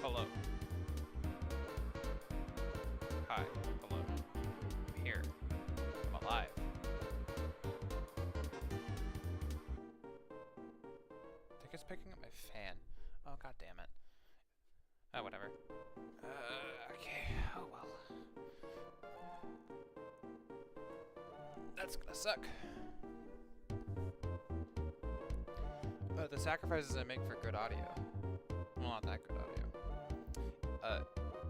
Hello. Hi. Hello. I'm here. I'm alive. I think it's picking up my fan. Oh, god damn it. Oh, whatever. Okay. Oh, well. That's gonna suck. The sacrifices I make for good audio. Well, not that good audio.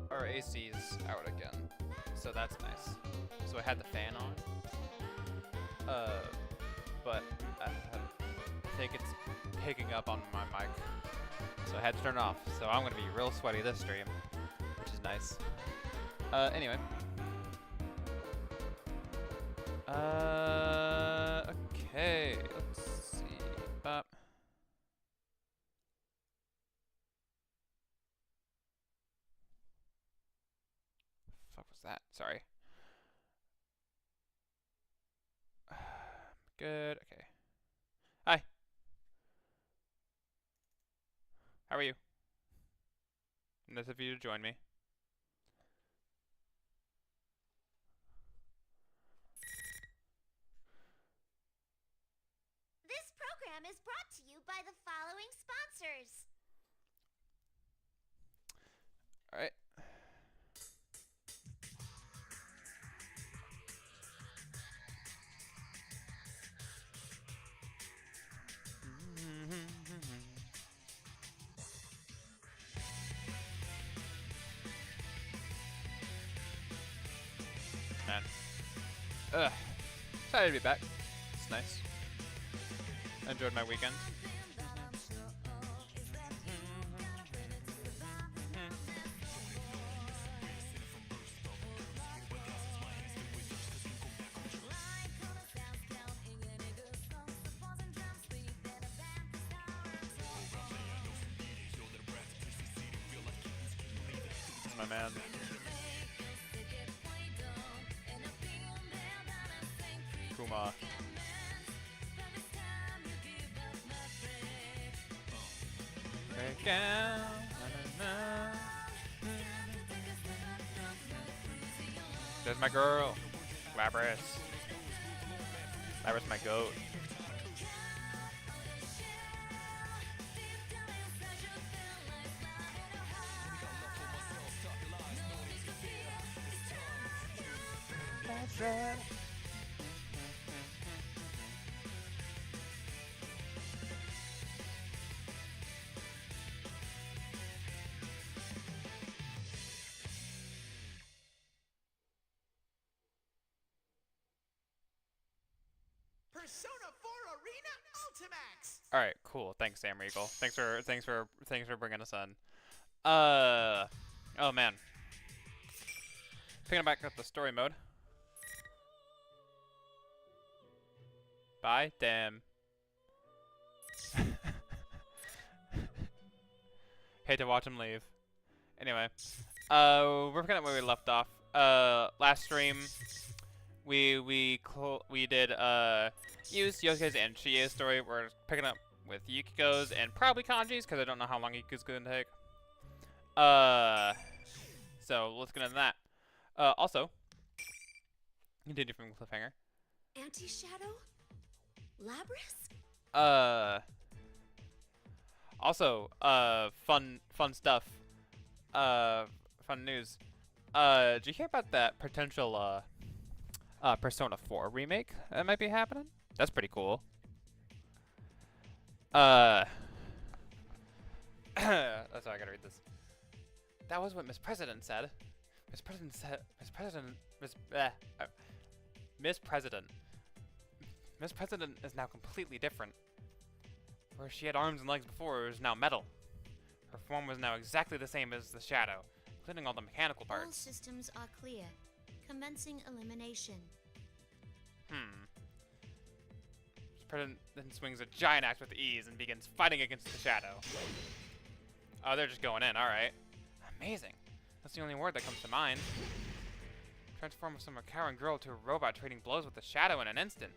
Our AC's out again, so that's nice. So I had the fan on. But I think it's picking up on my mic, so I had to turn it off. So I'm gonna be real sweaty this stream, which is nice. Anyway. Okay, let's see. Fuck was that? Sorry. Good. Okay. Hi. How are you? Nice of you to join me. This program is brought to you by the following sponsors. All right. Man. Excited to be back. It's nice. I enjoyed my weekend. This is my man. Kuma. There's my girl, Labris. Labris, my goat. That's right. Persona 4 Arena Ultimax. All right, cool. Thanks, Sam Regal. Thanks for bringing us on. Oh man. Picking it back up the story mode. Bye, damn. Hate to watch him leave. Anyway, we're picking up where we left off. Last stream, we did use Yosuke's and Chie's story. We're picking up with Yukiko's and probably Kanji's because I don't know how long Yukiko's gonna take. So let's get into that. Also, continue from cliffhanger. Anti-Shadow? Labris? Also, fun stuff. Fun news. Did you hear about that potential, Persona 4 remake that might be happening? That's pretty cool. That's how I gotta read this. That was what Miss President said. Miss President is now completely different. Where she had arms and legs before, it was now metal. Her form was now exactly the same as the shadow, including all the mechanical All parts. systems are clear. Commencing elimination. Miss President then swings a giant axe with ease and begins fighting against the shadow. Oh, they're just going in, alright. Amazing. That's the only word that comes to mind. Transform from a cowering girl to a robot trading blows with the shadow in an instant.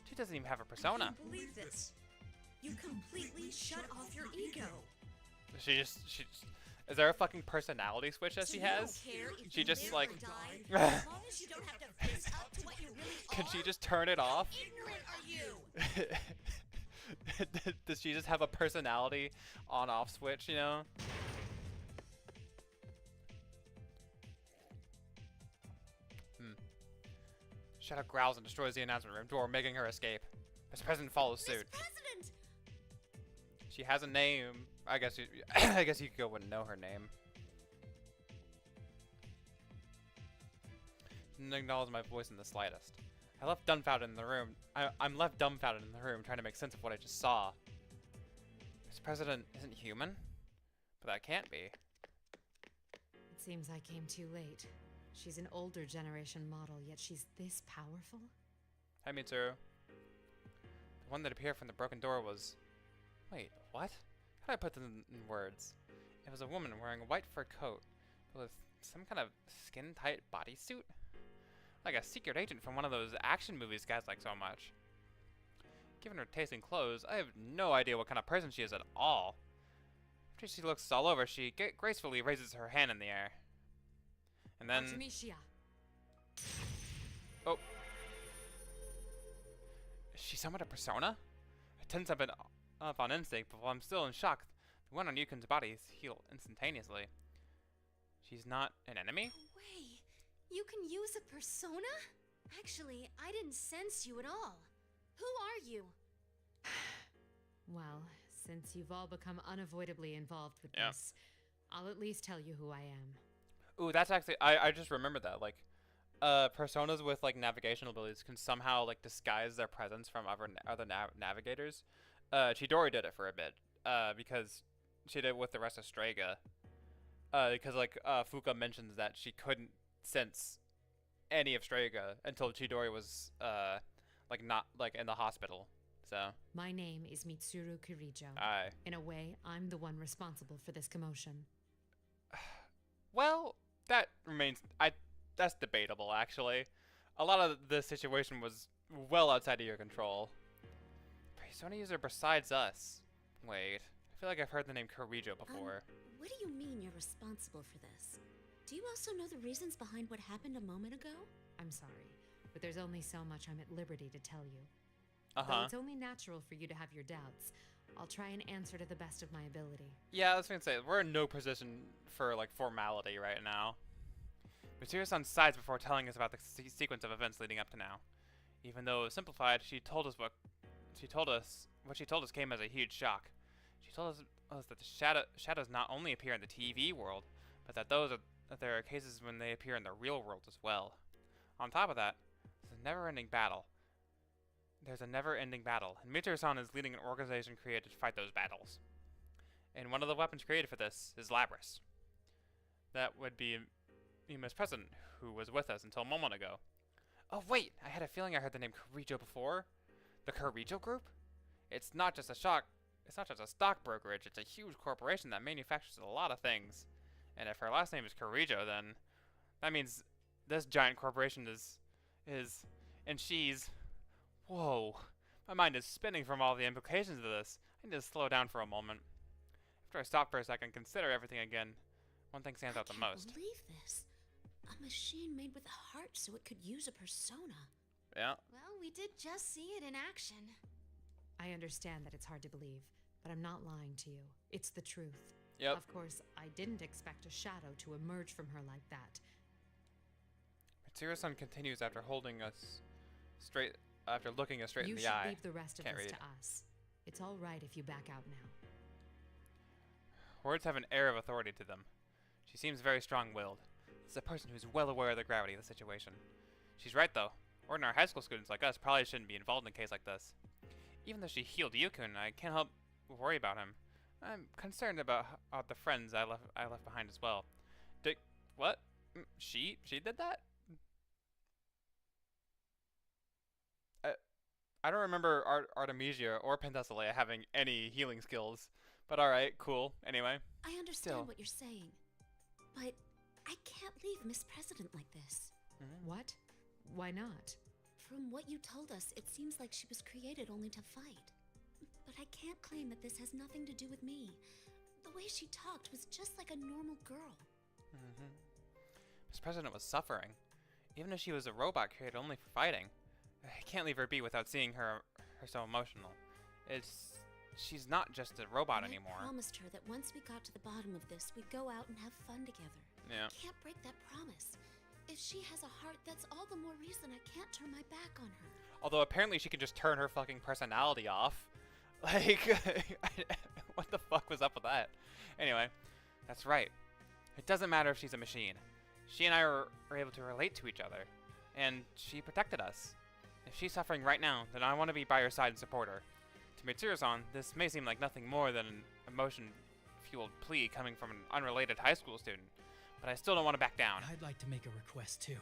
She doesn't even have a persona. I can't believe this. You completely shut off your ego. She just Is there a fucking personality switch that So she you don't has? care if She you just live like or die, as long as you don't have to face up to what you really can are? she just turn it off? Ignorant are you? Does she just have a personality on-off switch, you know? Shadow growls and destroys the announcement room door, making her escape. Miss President follows suit. Miss President! She has a name. I guess you, I guess you could go wouldn't know her name. Didn't acknowledge my voice in the slightest. I left dumbfounded in the room. I'm left dumbfounded in the room, trying to make sense of what I just saw. Miss President isn't human, but that can't be. It seems I came too late. She's an older generation model, yet she's this powerful? Hi, Mitsuru. The one that appeared from the broken door was... Wait, what? How do I put this in words? It was a woman wearing a white fur coat with some kind of skin-tight bodysuit? Like a secret agent from one of those action movies guys like so much. Given her taste in clothes, I have no idea what kind of person she is at all. After she looks all over, she gracefully raises her hand in the air. And then... Artemisia. Oh. She summoned a persona? I tense up on instinct, but while I'm still in shock, the one on Yukin's body healed instantaneously. She's not an enemy? No way. You can use a persona? Actually, I didn't sense you at all. Who are you? Well, since you've all become unavoidably involved with Yeah. this, I'll at least tell you who I am. Ooh, that's actually... I just remembered that. Like, personas with, like, navigational abilities can somehow, like, disguise their presence from other navigators. Chidori did it for a bit, because she did it with the rest of Strega. Because, like, Fuka mentions that she couldn't sense any of Strega until Chidori was, like, not, like, in the hospital. So... My name is Mitsuru Kirijo. Aye. In a way, I'm the one responsible for this commotion. Well, that remains... That's debatable, actually. A lot of the situation was well outside of your control. Persona user besides us. Wait, I feel like I've heard the name Kirijo before. What do you mean you're responsible for this? Do you also know the reasons behind what happened a moment ago? I'm sorry, but there's only so much I'm at liberty to tell you. Though Uh-huh. it's only natural for you to have your doubts, I'll try and answer to the best of my ability. Yeah, I was gonna say, we're in no position for, like, formality right now. Mitsuru-san sighs before telling us about the sequence of events leading up to now. Even though it was simplified, what she told us came as a huge shock. She told us that the shadows not only appear in the TV world, but that there are cases when they appear in the real world as well. On top of that, there's a never-ending battle. And Mitsuru-san is leading an organization created to fight those battles. And one of the weapons created for this is Labris. That would be Miss President, who was with us until a moment ago. Oh wait, I had a feeling I heard the name Kirijo before. The Kirijo Group? It's not just a stock brokerage, it's a huge corporation that manufactures a lot of things. And if her last name is Kirijo, then that means this giant corporation and she's... Whoa, my mind is spinning from all the implications of this. I need to slow down for a moment. After I stop for a second and consider everything again, one thing stands out the most. I can't believe this. A machine made with a heart so it could use a persona. Yeah. Well, we did just see it in action. I understand that it's hard to believe, but I'm not lying to you. It's the truth. Yep. Of course, I didn't expect a shadow to emerge from her like that. Mitsuru-san continues after looking us straight You in the should eye. leave the rest of Can't this read. to us. It's all right if you back out now. Words have an air of authority to them. She seems very strong-willed. This is a person who's well aware of the gravity of the situation. She's right, though. Ordinary high school students like us probably shouldn't be involved in a case like this. Even though she healed Yukun, I can't help worry about him. I'm concerned about the friends I left behind as well. What? She did that? I don't remember Artemisia or Penthesilea having any healing skills, but alright, cool. Anyway. I understand Still. what you're saying, but I can't leave Miss President like this. What? Why not? From what you told us, it seems like she was created only to fight. But I can't claim that this has nothing to do with me. The way she talked was just like a normal girl. Miss President was suffering. Even if she was a robot created only for fighting. I can't leave her be without seeing her so emotional. She's not just a robot anymore. I promised her that once we got to the bottom of this, we'd go out and have fun together. Yeah. I can't break that promise. If she has a heart, that's all the more reason I can't turn my back on her. Although apparently she can just turn her fucking personality off. Like, what the fuck was up with that? Anyway, that's right. It doesn't matter if she's a machine. She and I were able to relate to each other, and she protected us. If she's suffering right now, then I want to be by her side and support her. To Mitsuru-san, this may seem like nothing more than an emotion-fueled plea coming from an unrelated high school student, but I still don't want to back down. I'd like to make a request too.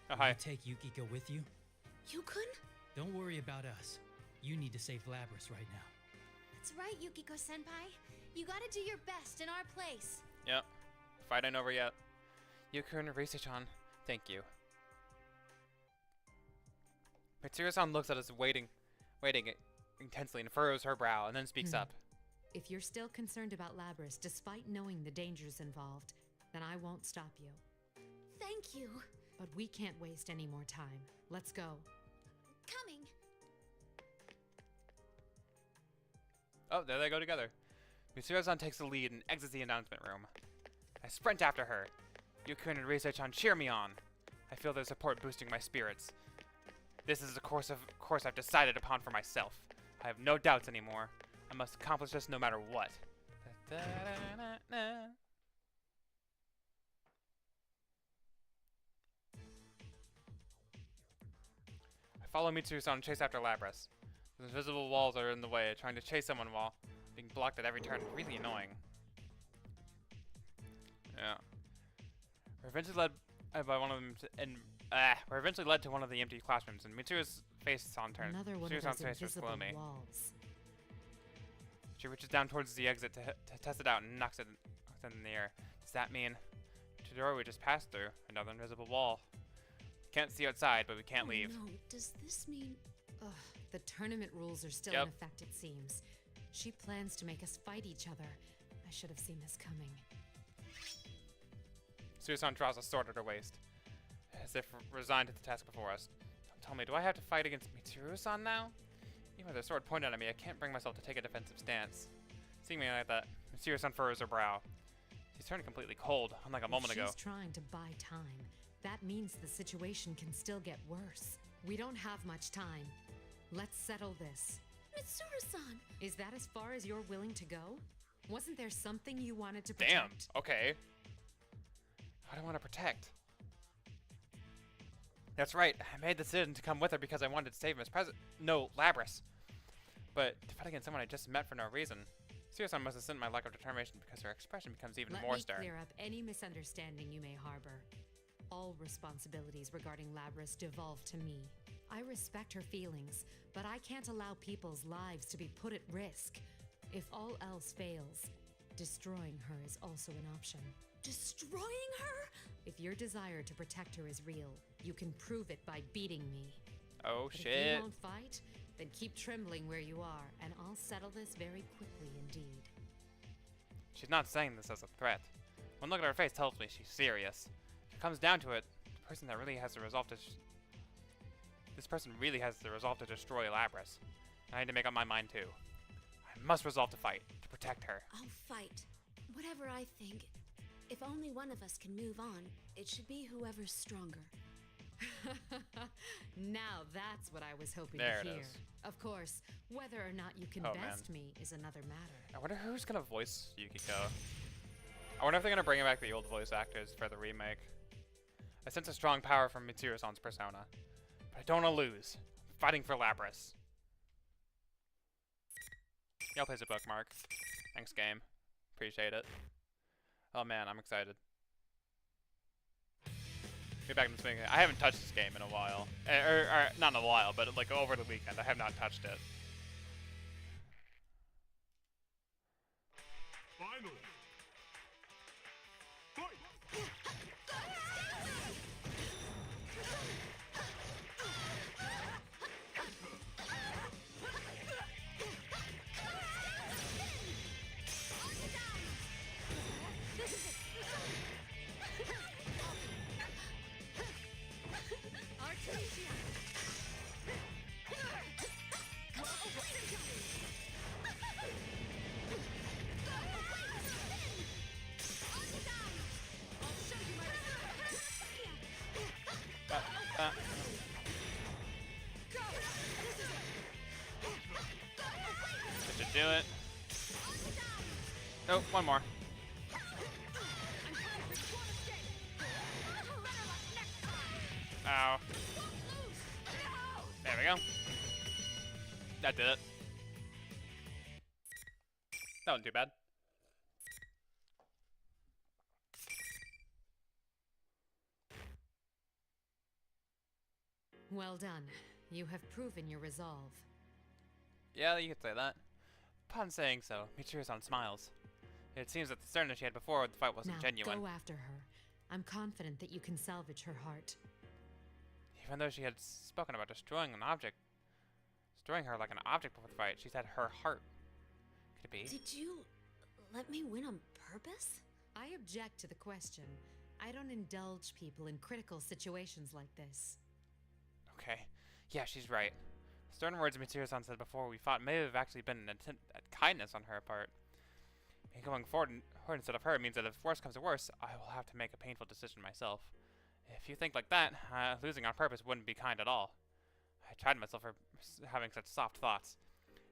Oh, Will hi. you take Yukiko with you? Yukun? Don't worry about us. You need to save Labrys right now. That's right, Yukiko-senpai. You gotta do your best in our place. Yep. Fight ain't over yet. Yukiko and Rise-chan, thank you. Mitsuru-san looks at us waiting intensely and furrows her brow and then speaks up. If you're still concerned about Labrys despite knowing the dangers involved, then I won't stop you. Thank you. But we can't waste any more time. Let's go. Coming. Oh, there they go together. Mitsuru-san takes the lead and exits the announcement room. I sprint after her. Yukiko and Rise-chan cheer me on. I feel their support boosting my spirits. This is a course I've decided upon for myself. I have no doubts anymore. I must accomplish this no matter what. I follow Mitsuru-san and chase after Labrys. The invisible walls are in the way, trying to chase someone while being blocked at every turn. Really annoying. Yeah. We're eventually led by one of them we're eventually led to one of the empty classrooms, and Mitsuru's face is on turn. Another one of Mitsuru's those face was invisible gloomy. walls. She reaches down towards the exit to test it out and knocks it in the air. Does that mean the door we just passed through? Another invisible wall. Can't see outside, but we can't leave. No, does this mean... Ugh, the tournament rules are still Yep. in effect, it seems. She plans to make us fight each other. I should have seen this coming. Mitsuru-san draws a sword at her waist, as if resigned to the task before us. Don't tell me, do I have to fight against Mitsuru-san now? Even with her sword pointed at me, I can't bring myself to take a defensive stance. Seeing me like that, Mitsuru-san furrows her brow. She's turned completely cold, unlike a moment ago. She's trying to buy time. That means the situation can still get worse. We don't have much time. Let's settle this. Mitsuru-san! Is that as far as you're willing to go? Wasn't there something you wanted to Damn, protect? okay. What do I want to protect? That's right, I made the decision to come with her because I wanted to save Miss Labrys. But to fight against someone I just met for no reason. Mitsuru-san must have sensed my lack of determination because her expression becomes even more stern. Let me clear up any misunderstanding you may harbor. All responsibilities regarding Labrys devolve to me. I respect her feelings, but I can't allow people's lives to be put at risk. If all else fails, destroying her is also an option. Destroying her? If your desire to protect her is real, you can prove it by beating me. Oh But if shit. you won't fight, then keep trembling where you are, and I'll settle this very quickly indeed. She's not saying this as a threat. One look at her face tells me she's serious. If it comes down to it, the person that really has the resolve to this person really has the resolve to destroy Labrys. I need to make up my mind too. I must resolve to fight, to protect her. I'll fight. Whatever I think. If only one of us can move on, it should be whoever's stronger. Now that's what I was hoping There to it hear. is. Of course, whether or not you can Oh, best man. me is another matter. I wonder who's gonna voice Yukiko. I wonder if they're gonna bring back the old voice actors for the remake. I sense a strong power from Mitsuru-san's persona, but I don't wanna lose. I'm fighting for Labrys. Y'all plays a bookmark. Thanks, game. Appreciate it. Oh man, I'm excited. Get back into swing. I haven't touched this game in a while. Or not in a while, but like over the weekend. I have not touched it. Finally. Fight! That should do it. Oh, one more. Ow. There we go. That did it. That wasn't too bad. Well done. You have proven your resolve. Yeah, you could say that. Upon saying so, Michiru-san smiles. It seems that the sternness she had before the fight wasn't Now, genuine. go after her. I'm confident that you can salvage her heart. Even though she had spoken about destroying her like an object before the fight, she said her heart. Could it be? Did you let me win on purpose? I object to the question. I don't indulge people in critical situations like this. Okay. Yeah, she's right. The stern words Mitsuru-san said before we fought may have actually been an attempt at kindness on her part. Me going forward instead of her means that if worse comes to worse, I will have to make a painful decision myself. If you think like that, losing on purpose wouldn't be kind at all. I tried myself for having such soft thoughts.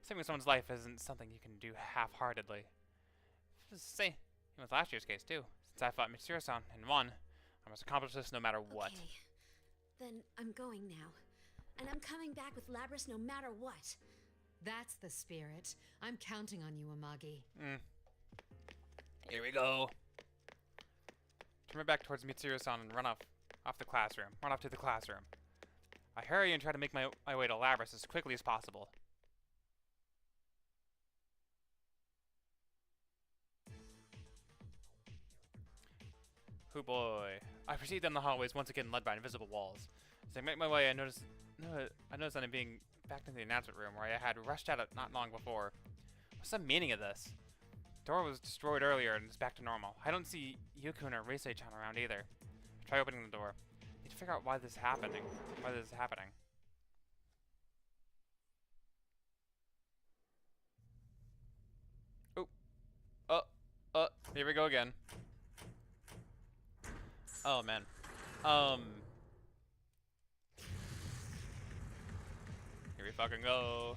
Saving someone's life isn't something you can do half-heartedly. Say, with last year's case too. Since I fought Mitsuru-san and won, I must accomplish this no matter what. Okay. Then I'm going now. And I'm coming back with Labris no matter what. That's the spirit. I'm counting on you, Amagi. Here we go. Turn my back towards Mitsuru-san and run off the classroom. Run off to the classroom. I hurry and try to make my way to Labris as quickly as possible. Oh boy. I proceed down the hallways, once again led by invisible walls. As I make my way, I notice that I'm being back into the announcement room where I had rushed out not long before. What's the meaning of this? The door was destroyed earlier and it's back to normal. I don't see Yukun or Reisei-chan around either. I try opening the door. I need to figure out why this is happening. Oh. Here we go again. Oh man. Here we fucking go.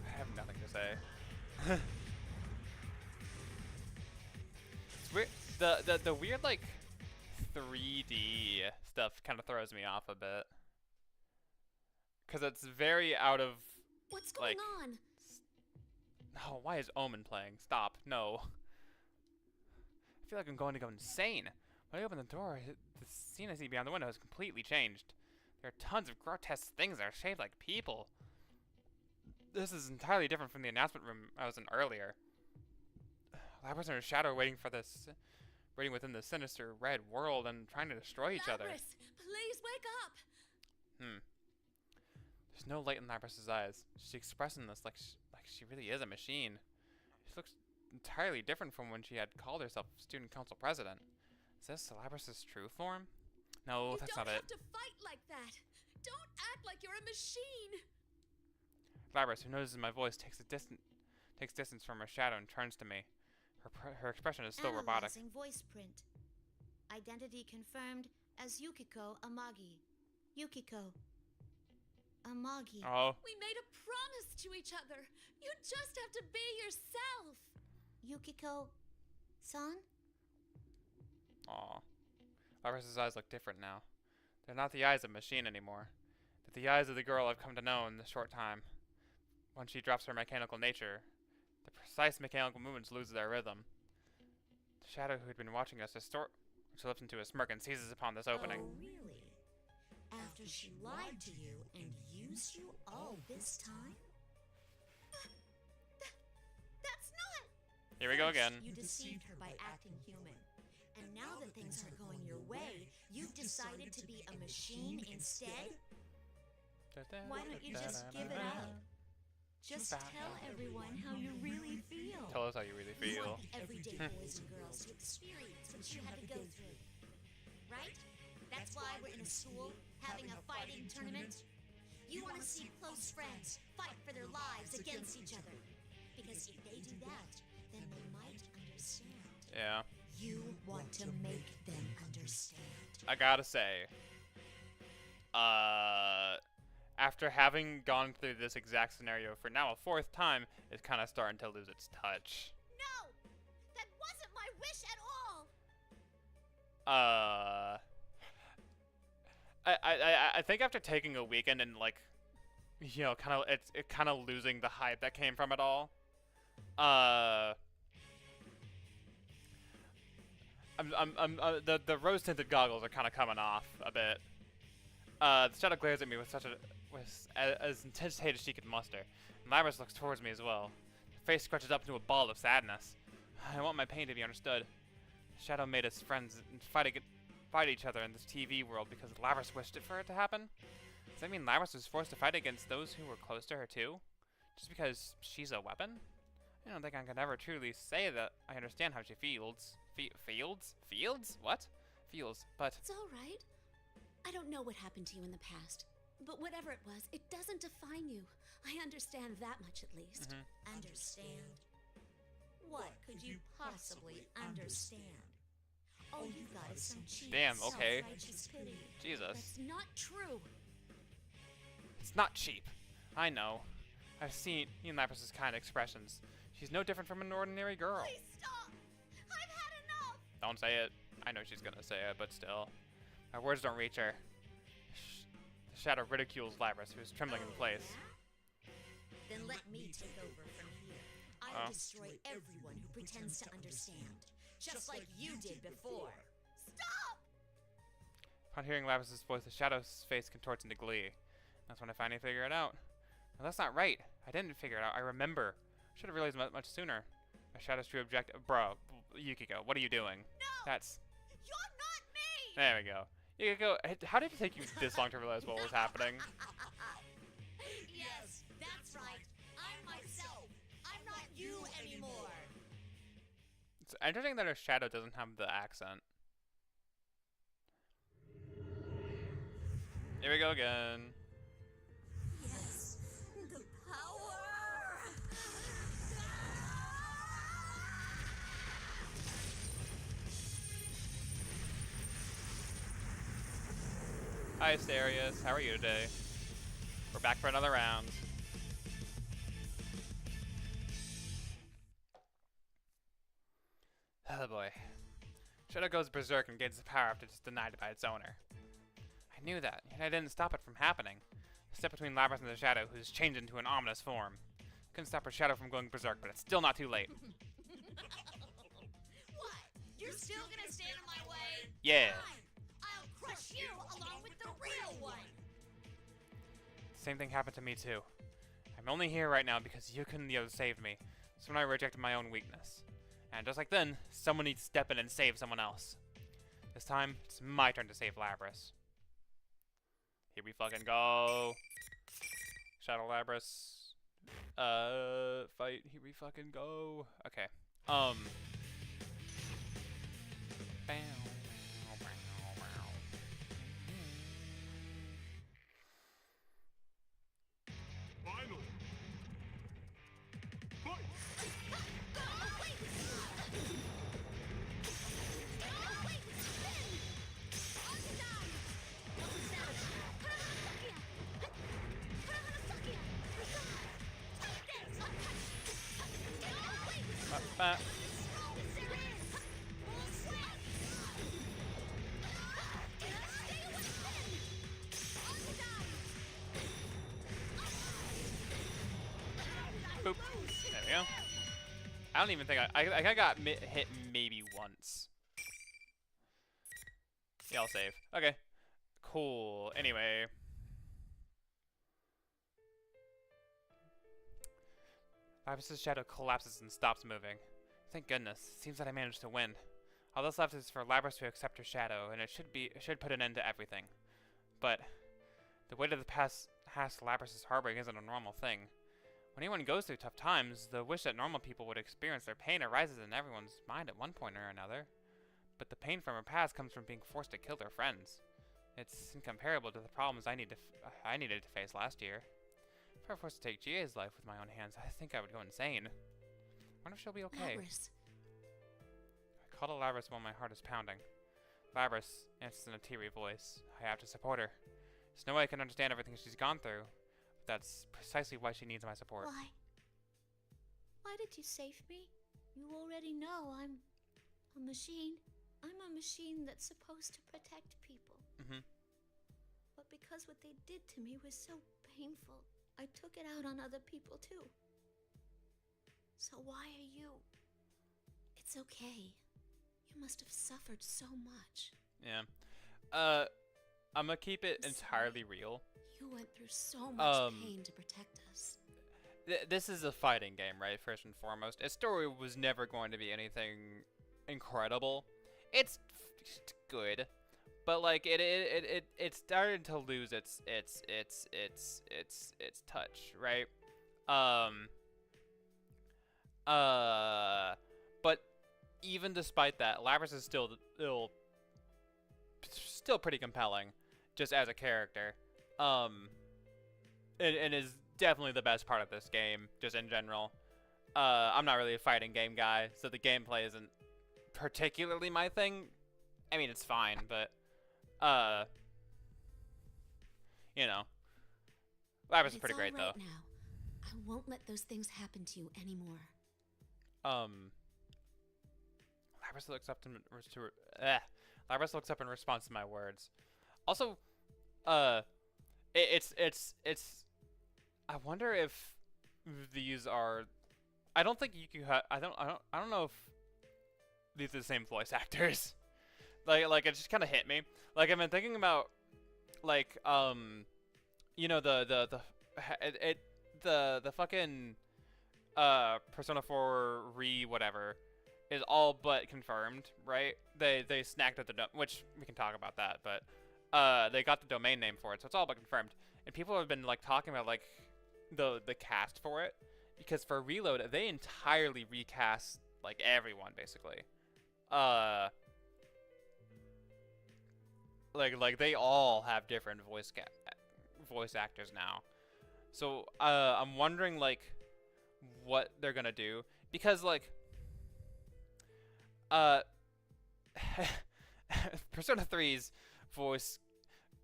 I have nothing to say. It's weird. The weird like 3D stuff kind of throws me off a bit. Cause it's very out of What's going on? No, why is Omen playing? Stop. No. I feel like I'm going to go insane. When I open the door, the scene I see beyond the window has completely changed. There are tons of grotesque things that are shaped like people. This is entirely different from the announcement room I was in earlier. Labris in a shadow waiting within the sinister red world and trying to destroy each other. Labris, please wake up! There's no light in Labris's eyes. She's expressing this like she really is a machine. She looks entirely different from when she had called herself student council president. Is this Labris's true form? No, that's not it. You don't have to fight like that. Don't act like you're a machine. Labris, who notices my voice, takes distance from her shadow and turns to me. Her expression is still robotic. Analyzing voice print. Identity confirmed as Yukiko Amagi. Yukiko Amagi. Oh. We made a promise to each other. You just have to be yourself. Yukiko-san? Aw. Labris's eyes look different now. They're not the eyes of a machine anymore. They're the eyes of the girl I've come to know in this short time. Once she drops her mechanical nature, the precise mechanical movements lose their rhythm. The shadow who had been watching us slips into a smirk and seizes upon this opening. Oh, really? After she lied to you and used you all this time? That's not... Here we go again. You deceived her by acting human. And now that things aren't going your way, you've decided to be a machine instead? Why don't you just give it up? Just tell everyone how you really feel. Tell us how you really You feel. want the everyday boys and girls to experience what you had to go through. Right? That's why we're in a school, having a fighting tournament. You want to see close friends fight for their lives against each other. Because if they do that, then they might understand. Yeah. You want to make them understand. I gotta say, after having gone through this exact scenario for now a 4th time, it's kind of starting to lose its touch. No! That wasn't my wish at all! I think after taking a weekend and like, you know, it kind of losing the hype that came from it all. The rose tinted goggles are kind of coming off a bit. The shadow glares at me with as intense hate as she could muster. And Labras looks towards me as well. Her face scrunches up into a ball of sadness. I want my pain to be understood. Shadow made us friends and fight each other in this TV world because Labras wished it for it to happen? Does that mean Labras was forced to fight against those who were close to her too? Just because she's a weapon? I don't think I can ever truly say that I understand how she feels. Fields? What? Feels, but... It's all right. I don't know what happened to you in the past, but whatever it was, it doesn't define you. I understand that much at least. Understand? What could you possibly understand? All you got is some cheap, Damn, okay. self-righteous pity. Jesus. That's not true. It's not cheap. I know. I've seen Ian Lapras' kind expressions. She's no different from an ordinary girl. Please stop! I've had enough! Don't say it. I know she's gonna say it, but still. My words don't reach her. The shadow ridicules Lapras, who's trembling in place. Then let me take over from here. I'll destroy everyone who pretends to understand. Just like you did before. Stop! Upon hearing Lapras' voice, the shadow's face contorts into glee. That's when I finally figure it out. No, that's not right. I didn't figure it out. I remember. Should have realized much sooner. My shadow's true objective. Bro, Yukiko, what are you doing? No! That's... You're not me! There we go. Yukiko, how did it take you this long to realize what was happening? Yes, that's right. I'm myself. I'm not you anymore. It's interesting that her shadow doesn't have the accent. Here we go again. Yes, the power. Hi, Asterius. How are you today? We're back for another round. Oh boy. Shadow goes berserk and gains the power after it's denied by its owner. I knew that, yet I didn't stop it from happening. I stepped between Lapras and the Shadow, who's changed into an ominous form. Couldn't stop her Shadow from going berserk, but it's still not too late. What? You're still gonna stand in my way? Yeah. Fine. I'll crush you along with the real one. Same thing happened to me too. I'm only here right now because you and Leo saved me. So when I rejected my own weakness. And just like then, someone needs to step in and save someone else. This time, it's my turn to save Lapras. Here we fucking go. Shadow Lapras. Fight. Here we fucking go. Okay. Finally. Fight! Boop. There we go. I don't even think I got hit maybe once. Yeah, I'll save. Okay. Cool. Anyway. Lapras' shadow collapses and stops moving. Thank goodness. Seems that I managed to win. All that's left is for Lapras to accept her shadow, and it should put an end to everything. But the weight of the past Lapras' harboring isn't a normal thing. When anyone goes through tough times, the wish that normal people would experience their pain arises in everyone's mind at one point or another. But the pain from her past comes from being forced to kill their friends. It's incomparable to the problems I needed to face last year. If I were forced to take Gia's life with my own hands, I think I would go insane. I wonder if she'll be okay. Lapras. I call to Lapras while my heart is pounding. Labras answers in a teary voice. I have to support her. There's no way I can understand everything she's gone through. But that's precisely why she needs my support. Why? Why did you save me? You already know I'm a machine. I'm a machine that's supposed to protect people. Mm-hmm. But because what they did to me was so painful, I took it out on other people too. So why are you? It's okay. You must have suffered so much. Yeah. I'm gonna keep it entirely real. You went through so much pain to protect us. This is a fighting game, right? First and foremost. Its story was never going to be anything incredible. It's good, but like it started to lose its touch, right? But even despite that, Lapras is still pretty compelling, just as a character. And is definitely the best part of this game, just in general. I'm not really a fighting game guy, so the gameplay isn't particularly my thing. I mean, it's fine, but you know, Lapras is pretty great though. Now. I won't let those things happen to you anymore. Lapras looks up Lapras looks up in response to my words. Also, it's I wonder if these are. I don't think you can. I don't know if these are the same voice actors. like it just kind of hit me. Like I've been thinking about, like you know the fucking Persona 4 whatever is all but confirmed, right? They snagged at the which we can talk about that, but they got the domain name for it, so it's all but confirmed. And people have been like talking about like the cast for it, because for Reload they entirely recast like everyone basically. Like they all have different voice actors now. So I'm wondering like what they're gonna do, because like Persona 3's voice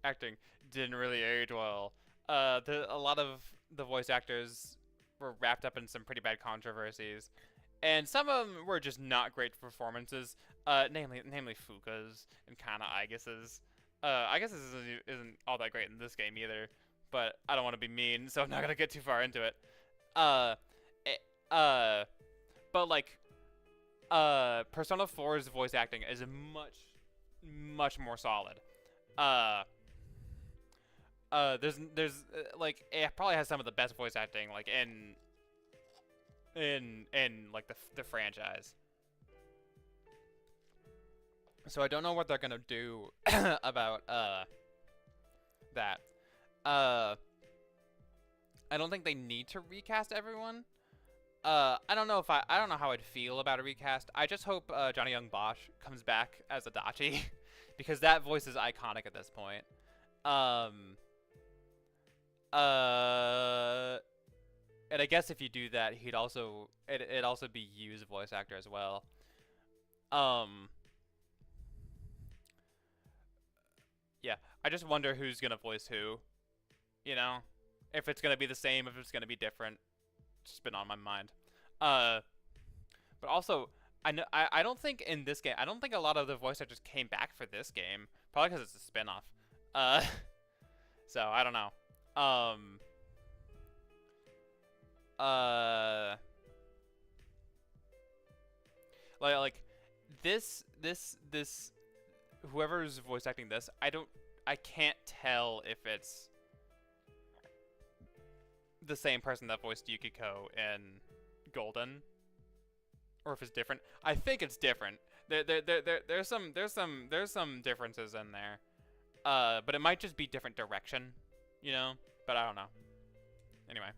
acting didn't really age well. A lot of the voice actors were wrapped up in some pretty bad controversies, and some of them were just not great performances. Namely Fuka's and kind of Aigus's. Aigus's isn't all that great in this game either, but I don't want to be mean, so I'm not gonna get too far into it. But like, Persona 4's voice acting is much more solid. There's like it probably has some of the best voice acting like in like the franchise. So I don't know what they're gonna do about that. I don't think they need to recast everyone. I don't know how I'd feel about a recast. I just hope Johnny Young Bosch comes back as Adachi, because that voice is iconic at this point. And I guess if you do that, it'd also be Yu's voice actor as well. Yeah, I just wonder who's gonna voice who. You know, if it's gonna be the same, if it's gonna be different. It's just been on my mind. But also, I don't think in this game, I don't think a lot of the voice actors came back for this game. Probably because it's a spin-off. So I don't know. Like this whoever's voice acting this, I can't tell if it's the same person that voiced Yukiko in Golden, or if it's different. I think it's different. There's some differences in there. But it might just be different direction, you know? But I don't know. Anyway.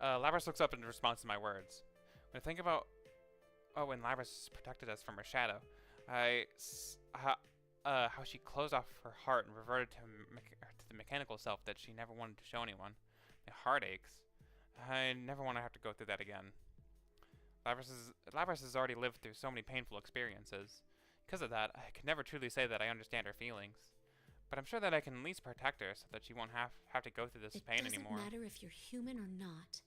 Labras looks up in response to my words. When I think about when Labras protected us from her shadow, how she closed off her heart and reverted to the mechanical self that she never wanted to show anyone. My heart aches. I never want to have to go through that again. Labras has already lived through so many painful experiences. Because of that, I could never truly say that I understand her feelings. But I'm sure that I can at least protect her so that she won't have to go through this pain anymore. It doesn't matter if you're human or not.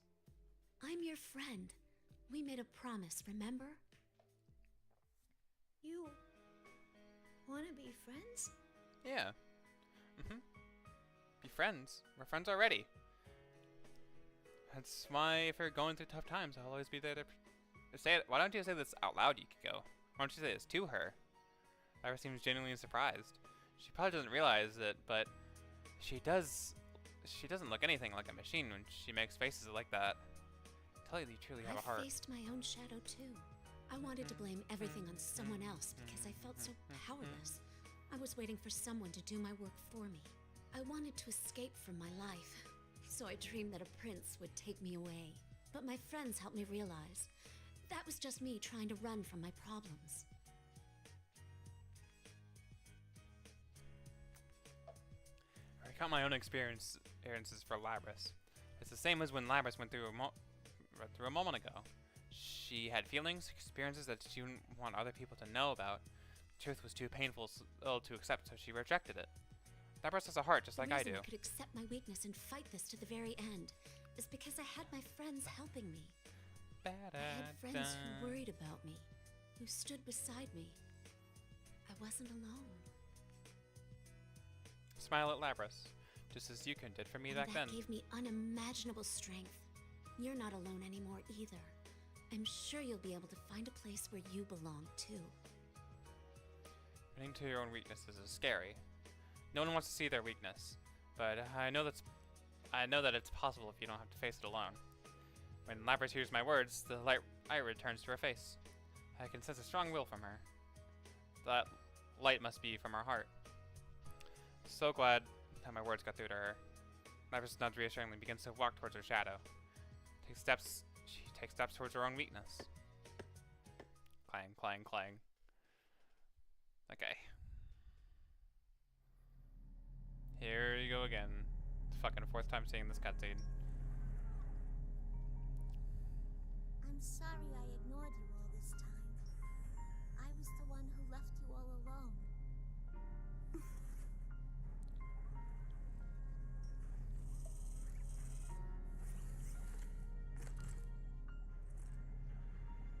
I'm your friend. We made a promise, remember? You want to be friends? Yeah. Be friends. We're friends already. That's why if you're going through tough times, I'll always be there to say it. Why don't you say this out loud, Yukiko? Why don't you say this to her? Lyra seems genuinely surprised. She probably doesn't realize it, but she doesn't look anything like a machine when she makes faces like that. Tell you truly have a heart. I faced my own shadow too. I wanted to blame everything on someone else because I felt so powerless. I was waiting for someone to do my work for me. I wanted to escape from my life, so I dreamed that a prince would take me away. But my friends helped me realize that was just me trying to run from my problems. I recount my own experiences for Labris. It's the same as when Labris went through a moment ago. She had feelings, experiences that she didn't want other people to know about. Truth was too painful to accept, so she rejected it. Labris has a heart just like I do. The reason I could accept my weakness and fight this to the very end is because I had my friends helping me. I had friends who worried about me, who stood beside me. I wasn't alone. Smile at Labris, just as Yukon did for me back then. That gave me unimaginable strength. You're not alone anymore either. I'm sure you'll be able to find a place where you belong too. Running to your own weaknesses is scary. No one wants to see their weakness, but I know that it's possible if you don't have to face it alone. When Labris hears my words, the light returns to her face. I can sense a strong will from her. That light must be from her heart. So glad that my words got through to her. Labris nods reassuringly and begins to walk towards her shadow. She takes steps towards her own weakness. Clang, clang, clang. Okay. Here you go again. Fucking fourth time seeing this cutscene. I'm sorry I ignored you all this time. I was the one who left you all alone.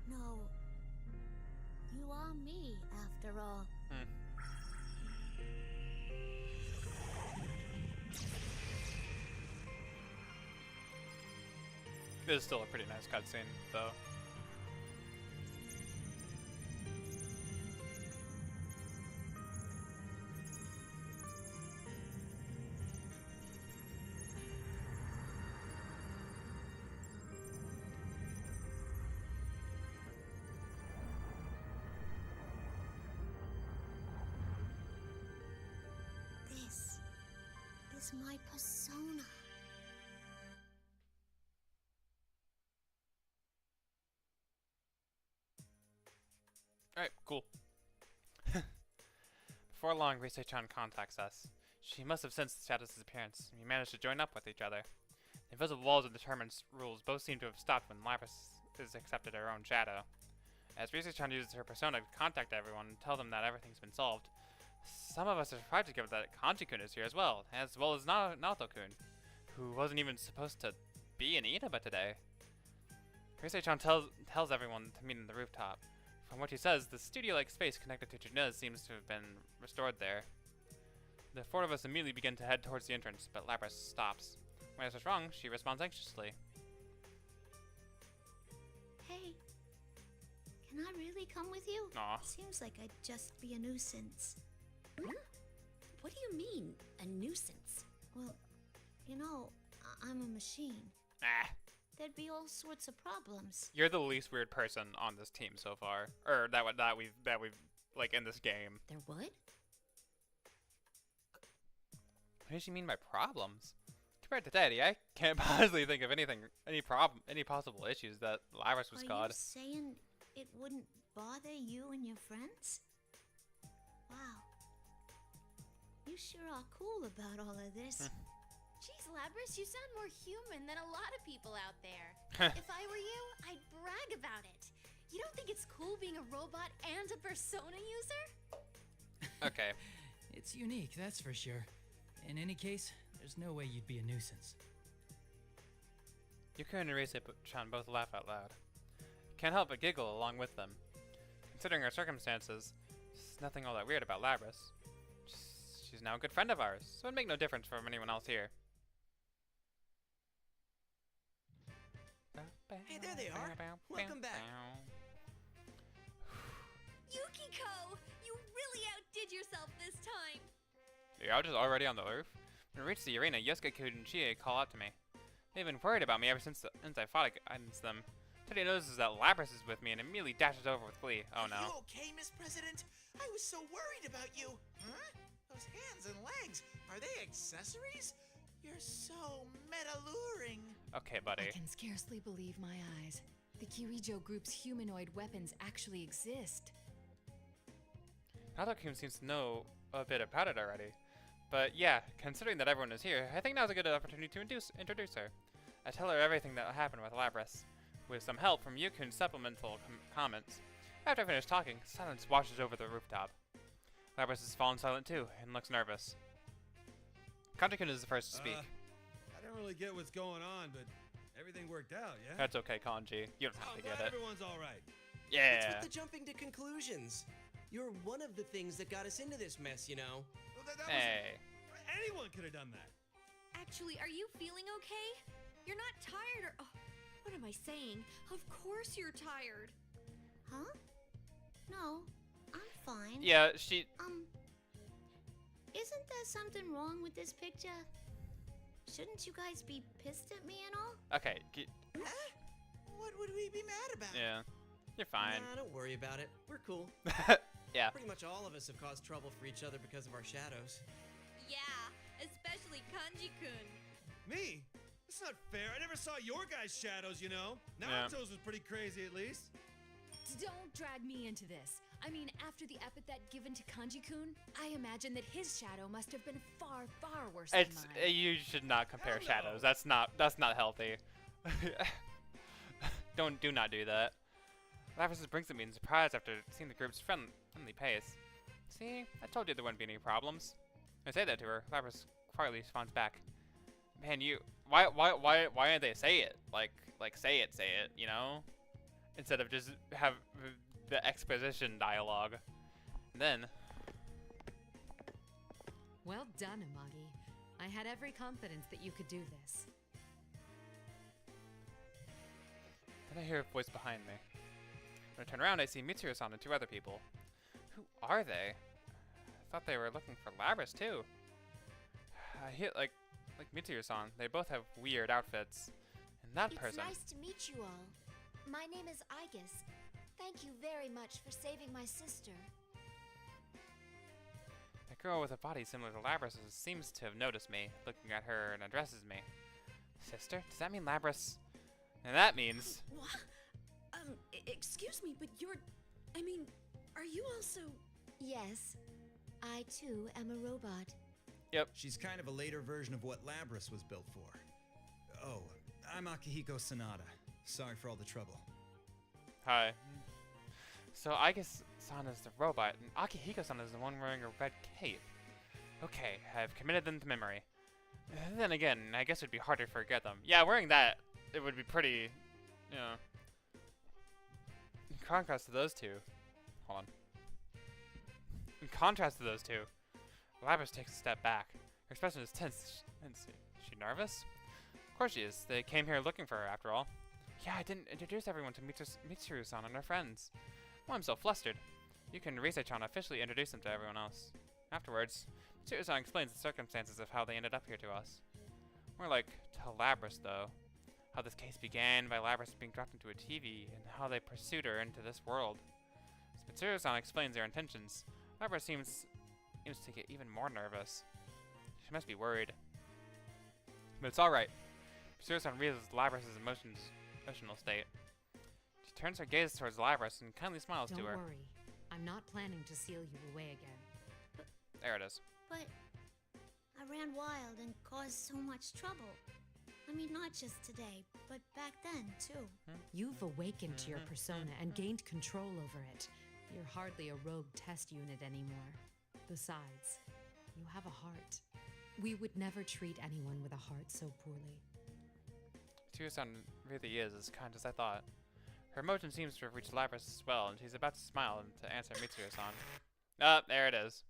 No. You are me, after all. This is still a pretty nice cutscene, though. This is my persona. Alright, cool. Before long, Rise-chan contacts us. She must have sensed Shadow's appearance, and we managed to join up with each other. The invisible walls and determined rules both seem to have stopped when Lapis has accepted her own shadow. As Rise-chan uses her persona to contact everyone and tell them that everything's been solved, some of us are surprised to discover that Kanji-kun is here as well as Naoto-kun, who wasn't even supposed to be in Inaba today. Rise-chan tells everyone to meet on the rooftop. From what he says, the studio-like space connected to Junez seems to have been restored there. The four of us immediately begin to head towards the entrance, but Lapras stops. When I ask what's wrong, she responds anxiously. Hey, can I really come with you? Aw. Seems like I'd just be a nuisance. What do you mean, a nuisance? Well, you know, I'm a machine. Ah. There'd be all sorts of problems. You're the least weird person on this team so far, or that we've like in this game. There would? What does she mean by problems? Compared to Daddy, I can't possibly think of any possible issues that Lyris was Are caught. you saying it wouldn't bother you and your friends? Wow. You sure are cool about all of this. Jeez, Labris, you sound more human than a lot of people out there. If I were you, I'd brag about it. You don't think it's cool being a robot and a persona user? Okay. It's unique, that's for sure. In any case, there's no way you'd be a nuisance. Yuko and Rise-chan both laugh out loud. Can't help but giggle along with them. Considering our circumstances, there's nothing all that weird about Labris. She's now a good friend of ours, so it'd make no difference from anyone else here. Hey, there they are. Welcome back. Yukiko! You really outdid yourself this time! You're just already on the roof? When we reached the arena, Yosuke and Chie call out to me. They've been worried about me ever since I fought against them. Teddy notices that Labris is with me and immediately dashes over with glee. Oh no. Are you okay, Miss President? I was so worried about you. Huh? Those hands and legs, are they accessories? You're so meta-luring. Okay, buddy. I can scarcely believe my eyes. The Kirijo group's humanoid weapons actually exist. Haruki seems to know a bit about it already. But yeah, considering that everyone is here, I think now's a good opportunity to introduce her. I tell her everything that happened with Labris, with some help from Yukun's supplemental comments. After I finish talking, silence washes over the rooftop. Labris has fallen silent too, and looks nervous. Kanji-kun is the first to speak. I don't really get what's going on, but everything worked out, yeah? That's okay, Kanji. You don't have to get it. Everyone's alright. It's Yeah. with the jumping to conclusions. You're one of the things that got us into this mess, you know. Well, that Hey. anyone could have done that. Actually, are you feeling okay? You're not tired or... Oh, what am I saying? Of course you're tired. Huh? No, I'm fine. Yeah, she... Isn't there something wrong with this picture? Shouldn't you guys be pissed at me and all? Okay. Huh? What would we be mad about? Yeah. You're fine. Nah, don't worry about it. We're cool. Yeah. Pretty much all of us have caused trouble for each other because of our shadows. Yeah, especially Kanji-kun. Me? That's not fair. I never saw your guys' shadows, you know. Yeah. Naruto's was pretty crazy, at least. Don't drag me into this. I mean, after the epithet given to Kanji-kun, I imagine that his shadow must have been far, far worse than It's mine. you should not compare Hell no. shadows. That's not healthy. Do not do that. Labris brings at me in surprise after seeing the group's friendly pace. See, I told you there wouldn't be any problems. I say that to her. Labris quietly responds back. Man, why didn't they say it? Like say it, you know? Instead of just have the exposition dialogue. And then Well done, Amagi. I had every confidence that you could do this. I hear a voice behind me. When I turn around, I see Mitsuru-san and two other people. Who are they? I thought they were looking for Labris too. I hear like Mitsuru-san. They both have weird outfits. And that person. It's nice to meet you all. My name is Aigis. Thank you very much for saving my sister. A girl with a body similar to Labris' seems to have noticed me, looking at her and addresses me. Sister? Does that mean Labris? And that means... What? Excuse me, but I mean, are you also... Yes, I too am a robot. Yep. She's kind of a later version of what Labris was built for. Oh, I'm Akihiko Sanada. Sorry for all the trouble. Hi. So Aigis-san is the robot, and Akihiko-san is the one wearing a red cape. Okay, I've committed them to memory. Then again, I guess it'd be harder to forget them. Yeah, wearing that, it would be pretty, you know. In contrast to those two, hold on. In contrast to those two, Labris takes a step back. Her expression is tense. Is she nervous? Of course she is. They came here looking for her, after all. Yeah, I didn't introduce everyone to Mitsuru-san and her friends. Well, I'm so flustered. You can Rise-chan officially introduce them to everyone else. Afterwards, Mitsuru-san explains the circumstances of how they ended up here to us. More like to Labris, though. How this case began by Labris being dropped into a TV, and how they pursued her into this world. As Mitsuru-san explains their intentions, Labris seems to get even more nervous. She must be worried. But it's alright. Mitsuru-san realizes Labris' emotional state. She turns her gaze towards Labris and kindly smiles Don't to her. worry. I'm not planning to seal you away again. There it is. But I ran wild and caused so much trouble. I mean, not just today, but back then, too. You've awakened to your persona and gained control over it. You're hardly a rogue test unit anymore. Besides, you have a heart. We would never treat anyone with a heart so poorly. Mitsuyo-san really is as kind as I thought. Her emotion seems to have reached Lapras as well, and she's about to smile to answer Mitsuyo-san. Ah, there it is.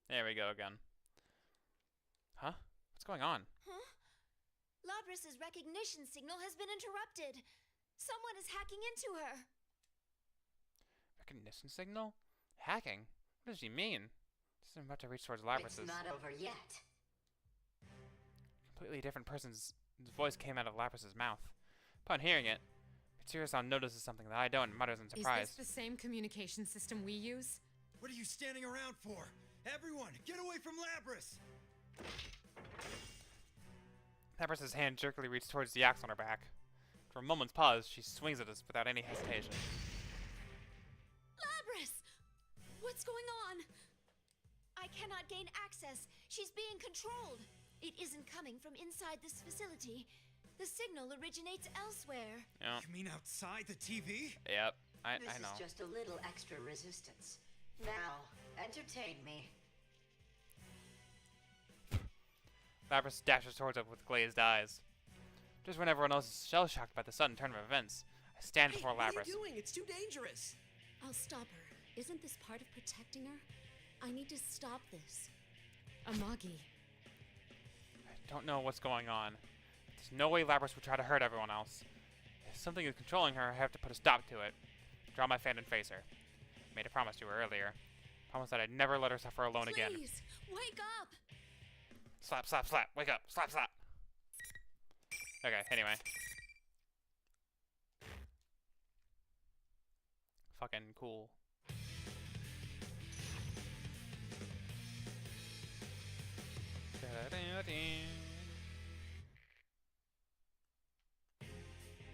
There we go again. Huh? What's going on? Huh? Labras's recognition signal has been interrupted. Someone is hacking into her. Recognition signal? Hacking? What does she mean? She's about to reach towards Labras's. It's not over yet. Completely different person's voice came out of Labras's mouth. Upon hearing it, Mitsuyo-san notices something that I don't and mutters in surprise. Is this the same communication system we use? What are you standing around for? Everyone, get away from Labras! Labras's hand jerkily reached towards the axe on her back. For a moment's pause, she swings at us without any hesitation. Labras! What's going on? I cannot gain access. She's being controlled. It isn't coming from inside this facility. The signal originates elsewhere. Yeah. You mean outside the TV? Yep, I know. This is just a little extra resistance. Now, entertain me. Lapras dashes towards us with glazed eyes. Just when everyone else is shell-shocked by the sudden turn of events, I stand before Lapras. What are you doing? It's too dangerous. I'll stop her. Isn't this part of protecting her? I need to stop this. Amagi. I don't know what's going on. There's no way Lapras would try to hurt everyone else. If something is controlling her, I have to put a stop to it. Draw my fan and face her. I made a promise to her earlier. Promise that I'd never let her suffer alone again. Please, wake up! Slap, slap, slap. Wake up. Slap, slap. Okay, anyway. Fucking cool.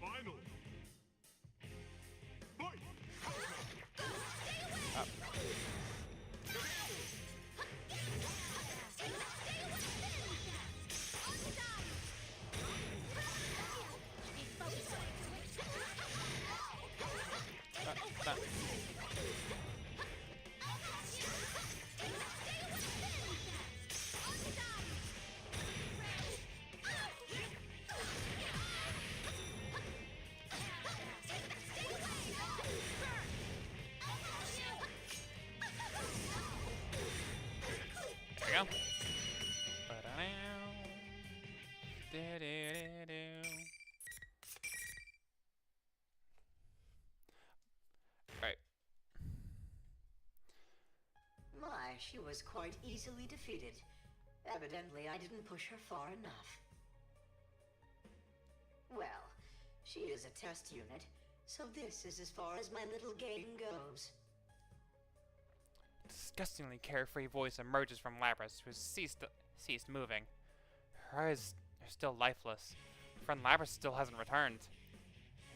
Final. Fight. Up. Stop. There we go. Right. My, she was quite easily defeated. Evidently, I didn't push her far enough. Well, she is a test unit, so this is as far as my little game goes. A disgustingly carefree voice emerges from Lapras, who has ceased moving. Her eyes are still lifeless. Friend Lapras still hasn't returned.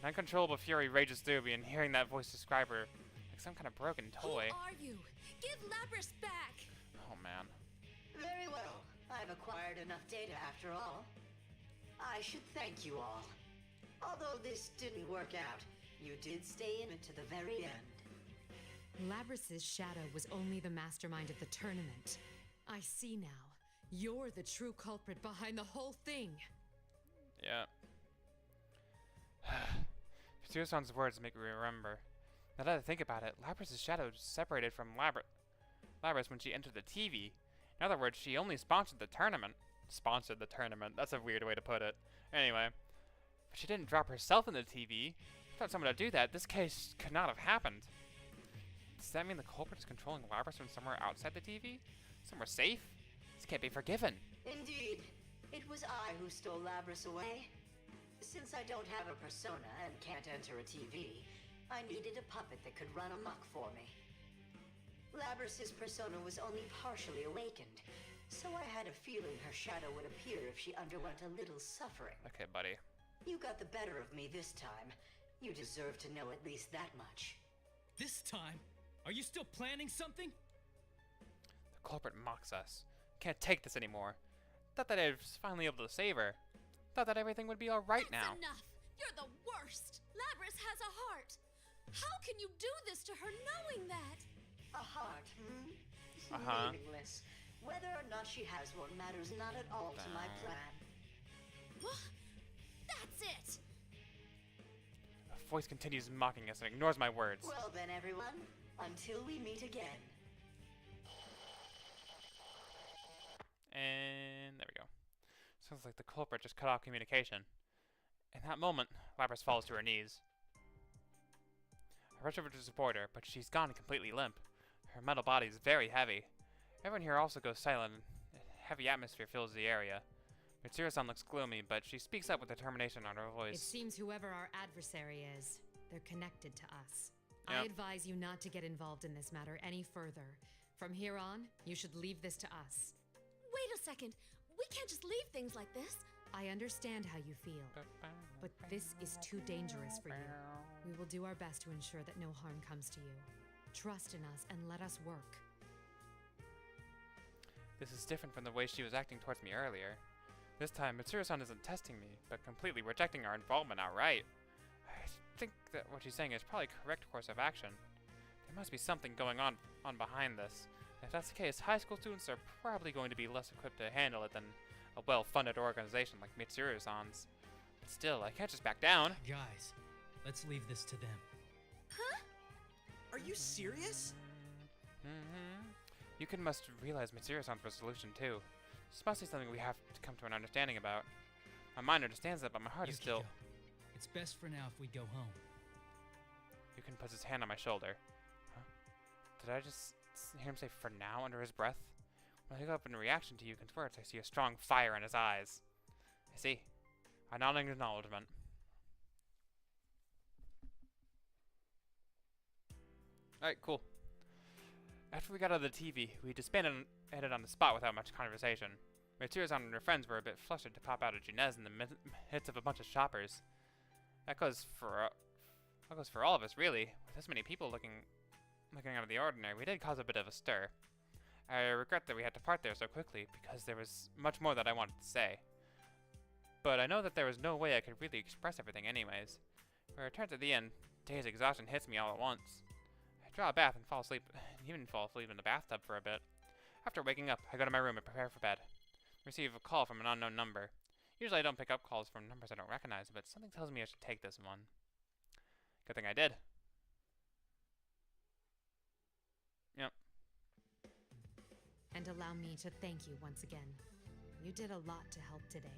An uncontrollable fury rages through me, and hearing that voice describe her like some kind of broken toy. Who are you? Give Lapras back! Oh man. Very well. I've acquired enough data after all. I should thank you all. Although this didn't work out, you did stay in it to the very end. Labras's shadow was only the mastermind of the tournament. I see now. You're the true culprit behind the whole thing. Yeah. Mitsuyo-san's words make me remember. Now that I think about it, Labras's shadow separated from Labras when she entered the TV. In other words, she only sponsored the tournament. Sponsored the tournament. That's a weird way to put it. Anyway. But she didn't drop herself in the TV. Without someone to do that, this case could not have happened. Does that mean the culprit is controlling Labras from somewhere outside the TV? Somewhere safe? This can't be forgiven. Indeed. It was I who stole Labras away. Since I don't have a persona and can't enter a TV, I needed a puppet that could run amok for me. Labras's persona was only partially awakened, so I had a feeling her shadow would appear if she underwent a little suffering. Okay, buddy. You got the better of me this time. You deserve to know at least that much. This time? Are you still planning something? The culprit mocks us. Can't take this anymore. Thought that I was finally able to save her. Thought that everything would be alright now. That's enough! You're the worst! Labrys has a heart! How can you do this to her knowing that? A heart, hmm? Uh-huh. Meaningless. Whether or not she has one matters not at all to my plan. That's it! The voice continues mocking us and ignores my words. Well then, everyone, until we meet again. And there we go. Sounds like the culprit just cut off communication. In that moment, Labrys falls to her knees. I rush over to support her, but she's gone completely limp. Her metal body is very heavy. Everyone here also goes silent, and a heavy atmosphere fills the area. Mitsuru-san looks gloomy, but she speaks up with determination on her voice. It seems whoever our adversary is, they're connected to us. Yep. I advise you not to get involved in this matter any further. From here on, you should leave this to us. Wait a second. We can't just leave things like this. I understand how you feel, but this is too dangerous for you. We will do our best to ensure that no harm comes to you. Trust in us and let us work. This is different from the way she was acting towards me earlier. This time, Mitsuru-san isn't testing me, but completely rejecting our involvement outright. I think that what she's saying is probably a correct course of action. There must be something going on behind this. If that's the case, high school students are probably going to be less equipped to handle it than a well-funded organization like Mitsuru-san's. But still, I can't just back down. Guys, let's leave this to them. Are you serious? Yukon must realize Mitsuru-san's resolution too. This must be something we have to come to an understanding about. My mind understands that, but my heart is still... It's best for now if we go home. Yukon puts his hand on my shoulder. Huh? Did I just hear him say "for now" under his breath? When I look up in reaction to Yukon's words, I see a strong fire in his eyes. I see. I nod in acknowledgement. Alright, cool. After we got out of the TV, we disbanded and headed on the spot without much conversation. Mitsuru-san and her friends were a bit flustered to pop out of Junez in the midst of a bunch of shoppers. That goes for all of us, really. With this many people looking out of the ordinary, we did cause a bit of a stir. I regret that we had to part there so quickly, because there was much more that I wanted to say. But I know that there was no way I could really express everything anyways. When I return to the inn, day's exhaustion hits me all at once. I draw a bath and fall asleep in the bathtub for a bit. After waking up, I go to my room and prepare for bed. Receive a call from an unknown number. Usually I don't pick up calls from numbers I don't recognize, but something tells me I should take this one. Good thing I did. Yep. And allow me to thank you once again. You did a lot to help today.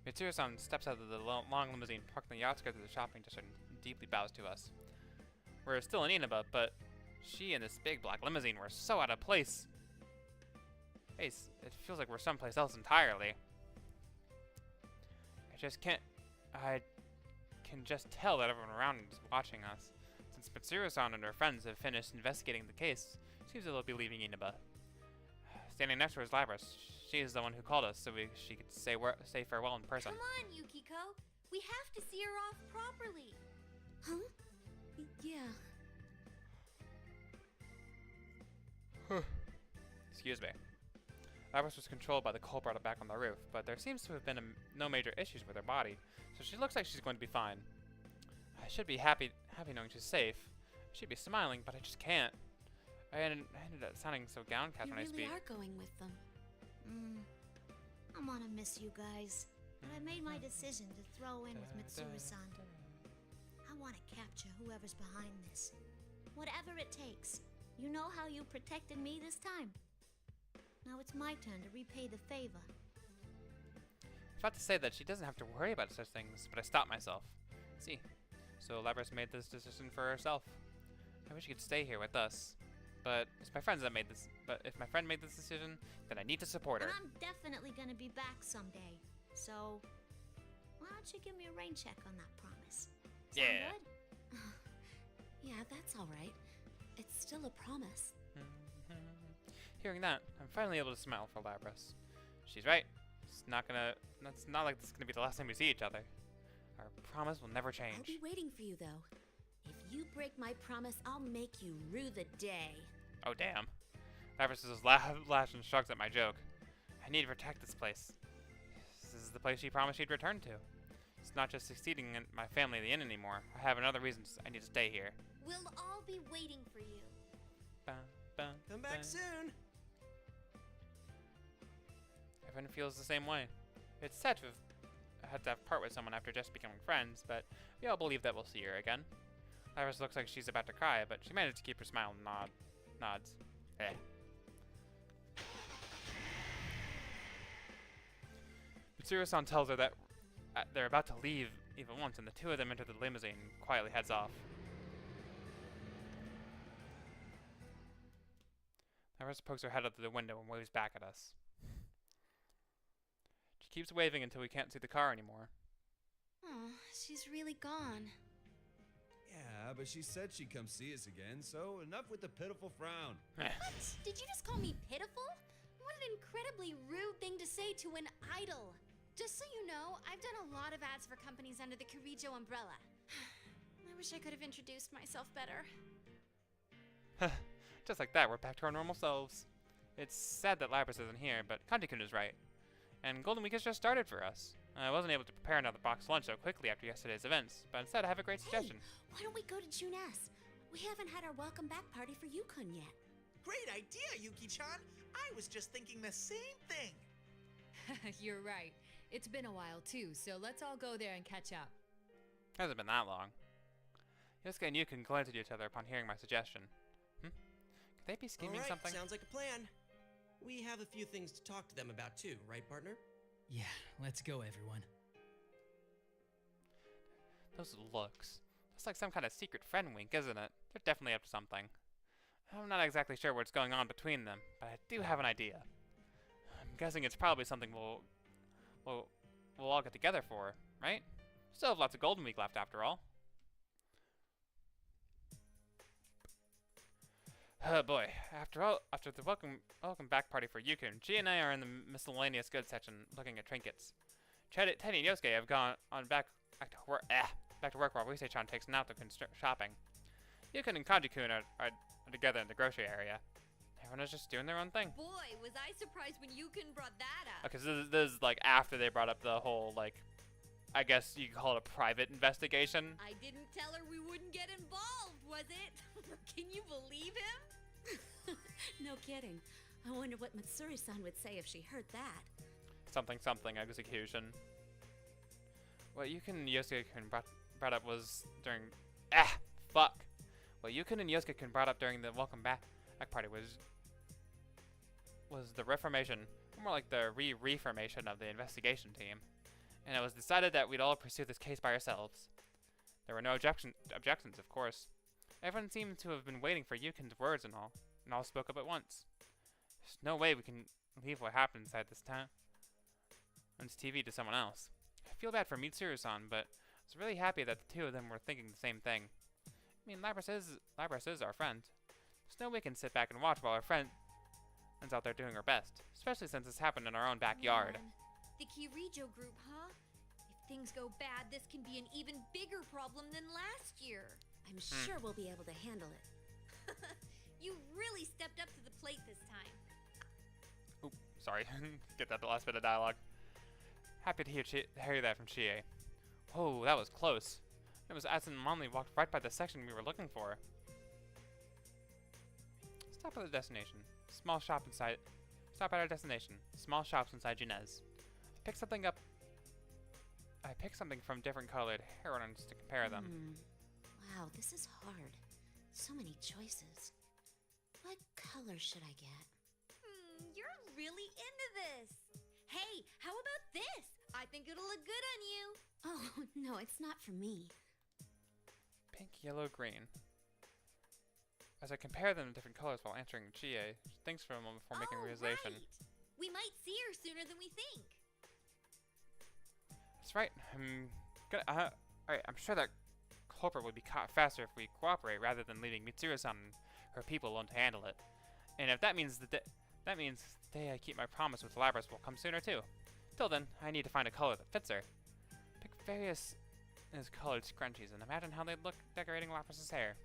Mitsuru-san steps out of the long limousine parked on the outskirts of the shopping district and deeply bows to us. We're still in Inaba, but she and this big black limousine were so out of place. Hey, it feels like we're someplace else entirely. I can just tell that everyone around is watching us. Since Mitsuru-san and her friends have finished investigating the case, it seems that they'll be leaving Inaba. Standing next to her is Labrys. She is the one who called us, so she could say farewell in person. Come on, Yukiko. We have to see her off properly. Huh? Yeah. Excuse me. Labrys was controlled by the culprit back on the roof, but there seems to have been no major issues with her body, so she looks like she's going to be fine. I should be happy knowing she's safe. I should be smiling, but I just can't. I ended up sounding so downcast when I speak. You really are going with them. I'm gonna miss you guys, but I made my decision to throw in with Mitsuru-san. I want to capture whoever's behind this. Whatever it takes. You know how you protected me this time. Now it's my turn to repay the favor. I was about to say that she doesn't have to worry about such things, but I stopped myself. See, so Labrys made this decision for herself. I wish she could stay here with us. But it's my friends that made this. But if my friend made this decision, then I need to support her. And I'm definitely gonna be back someday. So, why don't you give me a rain check on that promise? Sound good? Yeah, that's all right. It's still a promise. Hearing that, I'm finally able to smile for Labrys. She's right. It's not like this is gonna be the last time we see each other. Our promise will never change. I'll be waiting for you, though. If you break my promise, I'll make you rue the day. Oh, damn. Labrys just laughs and shrugs at my joke. I need to protect this place. This is the place she promised she'd return to. It's not just succeeding in my family at the inn anymore. I have another reason I need to stay here. We'll all be waiting for you. Come back soon. Everyone feels the same way. It's sad to have had to part with someone after just becoming friends, but we all believe that we'll see her again. Iris looks like she's about to cry, but she managed to keep her smile and nods. Eh. Mitsuru-san tells her that they're about to leave even once, and the two of them enter the limousine and quietly heads off. Iris pokes her head out the window and waves back at us. She keeps waving until we can't see the car anymore. Oh, she's really gone. Yeah, but she said she'd come see us again, so enough with the pitiful frown. What? Did you just call me pitiful? What an incredibly rude thing to say to an idol. Just so you know, I've done a lot of ads for companies under the Kirijo umbrella. I wish I could have introduced myself better. Just like that, we're back to our normal selves. It's sad that Lapras isn't here, but Kanji-kun is right. And Golden Week has just started for us. I wasn't able to prepare another box lunch so quickly after yesterday's events, but instead I have a great suggestion. Why don't we go to Junes? We haven't had our welcome back party for Yukon yet. Great idea, Yuki-chan. I was just thinking the same thing. You're right. It's been a while too, so let's all go there and catch up. Hasn't been that long. Yosuke and Yukon glanced at each other upon hearing my suggestion. Could they be scheming something? Sounds like a plan. We have a few things to talk to them about too, right, partner? Yeah, let's go, everyone. Those looks. That's like some kind of secret friend wink, isn't it? They're definitely up to something. I'm not exactly sure what's going on between them, but I do have an idea. I'm guessing it's probably something we'll all get together for, right? Still have lots of Golden Week left after all. Oh boy, after the welcome back party for Yukon, G and I are in the miscellaneous goods section looking at trinkets. Teddy and Yosuke have gone on back to work while Rise-chan takes Naoto shopping. Yukon and Kanji-kun are together in the grocery area. Everyone is just doing their own thing. Boy, was I surprised when Yukon brought that up. Okay, so this is like after they brought up the whole, like, I guess you could call it a private investigation. I didn't tell her we wouldn't get involved, was it? Can you believe him? No kidding. I wonder what Mitsuri-san would say if she heard that. Something execution. What Yukon and Yosuke-kun brought up was during... What Yukon and Yosuke-kun brought up during the welcome back party was the reformation, more like the reformation of the investigation team. And it was decided that we'd all pursue this case by ourselves. There were no objections, of course. Everyone seemed to have been waiting for Yukon's words and all spoke up at once. There's no way we can leave what happened inside this town on TV to someone else. I feel bad for Mitsuru-san, but I was really happy that the two of them were thinking the same thing. I mean, Lapras is our friend. There's no way we can sit back and watch while our friend's out there doing her best, especially since this happened in our own backyard. Man, the Kirijo group, huh? If things go bad, this can be an even bigger problem than last year. I'm sure we'll be able to handle it. You really stepped up to the plate this time. Oop, sorry. Get that last bit of dialogue. Happy to hear that from Chie. Whoa, that was close. It was as in Momly walked right by the section we were looking for. Stop at our destination. Small shops inside Junes. I picked something from different colored hair ornaments to compare them. Wow, this is hard. So many choices. What color should I get? You're really into this. Hey, how about this? I think it'll look good on you. Oh, no, it's not for me. Pink, yellow, green. As I compare them in different colors while answering Chie, she thinks for a moment before making a realization. Right. We might see her sooner than we think. That's right. Alright, I'm sure that culprit would be caught faster if we cooperate rather than leaving Mitsuru-san and her people alone to handle it. And if that means the day I keep my promise with Lapras will come sooner too. Till then, I need to find a color that fits her. Pick various colored scrunchies and imagine how they'd look decorating Lapras' hair.